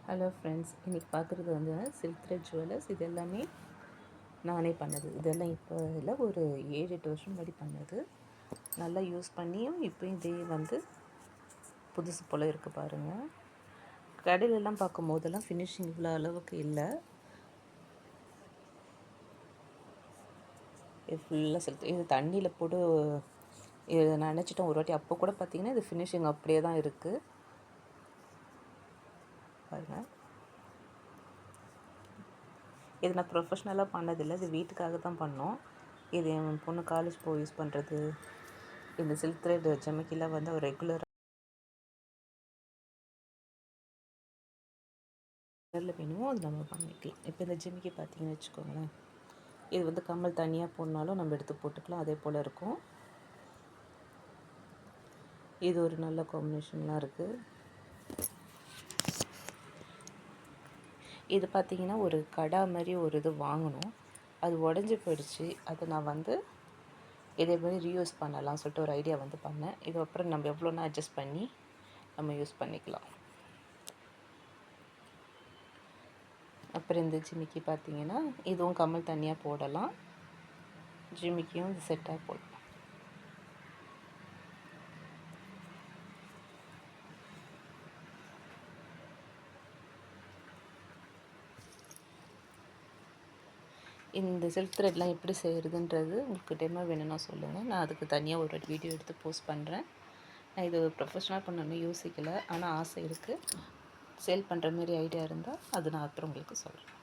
Hello friends, இன்றைக்கி பார்க்குறது வந்து சில்க் த்ரெட் ஜுவல்லர்ஸ். இது எல்லாமே நானே பண்ணது. இதெல்லாம் இப்போ இல்லை, ஒரு 7-8 வருஷம் முன்னாடி பண்ணது. நல்லா யூஸ் பண்ணியும் இப்போயும் இதே வந்து புதுசு போல் இருக்குது பாருங்கள். கடையிலெல்லாம் பார்க்கும் போதெல்லாம் ஃபினிஷிங் இவ்வளோ அளவுக்கு இல்லை. இது ஃபுல்லாக சில்க். இது தண்ணியில் போட்டு இது நினச்சிட்டோம் ஒரு வாட்டி. அப்போ கூட பார்த்திங்கன்னா இது ஃபினிஷிங் அப்படியே தான் இருக்குது பாருங்கள். இது நான் ப்ரொஃபஷ்னலாக பண்ணதில்லை, இது வீட்டுக்காக தான் பண்ணோம். இது என் பொண்ணு காலேஜ் போய் யூஸ் பண்ணுறது. இந்த சில்க் த்ரெட் ஜமிக்கிலாம் வந்து ஒரு ரெகுலராக வேணுமோ அது நம்ம பண்ணிக்கலாம். இப்போ இந்த ஜிமிக்கி பார்த்தீங்கன்னு வச்சுக்கோங்களேன், இது வந்து கம்மல் தனியாக போடனாலும் நம்ம எடுத்து போட்டுக்கலாம், அதே போல் இருக்கும். இது ஒரு நல்ல காம்பினேஷன்லாம் இருக்குது. இது பார்த்திங்கன்னா ஒரு கடா மாதிரி ஒரு இது வாங்கணும், அது உடஞ்சி போயிடுச்சு. அதை நான் வந்து இதே மாதிரி ரீயூஸ் பண்ணலாம் சொல்லிட்டு ஒரு ஐடியா வந்து பண்ணேன். இது அப்புறம் நம்ம எவ்வளோன்னா அட்ஜஸ்ட் பண்ணி நம்ம யூஸ் பண்ணிக்கலாம். அப்புறம் இந்த ஜிமிக்கி பார்த்திங்கன்னா இதுவும் கம்மல் தனியாக போடலாம், ஜிமிக்கியும் இது செட்டாக போடலாம். இந்த சில்க் த்ரெட்லாம் எப்படி செய்கிறதுன்றது உங்களுக்கு டெமோ வேணும்னா சொல்லுங்கள். நான் அதுக்கு தனியாக ஒரு வீடியோ எடுத்து போஸ்ட் பண்ணுறேன். நான் இது ப்ரொஃபஷ்னலாக பண்ணணும்னு யோசிக்கலை, ஆனால் ஆசை இருக்குது. சேல் பண்ணுற மாதிரி ஐடியா இருந்தால் அது நான் அப்புறம் உங்களுக்கு சொல்கிறேன்.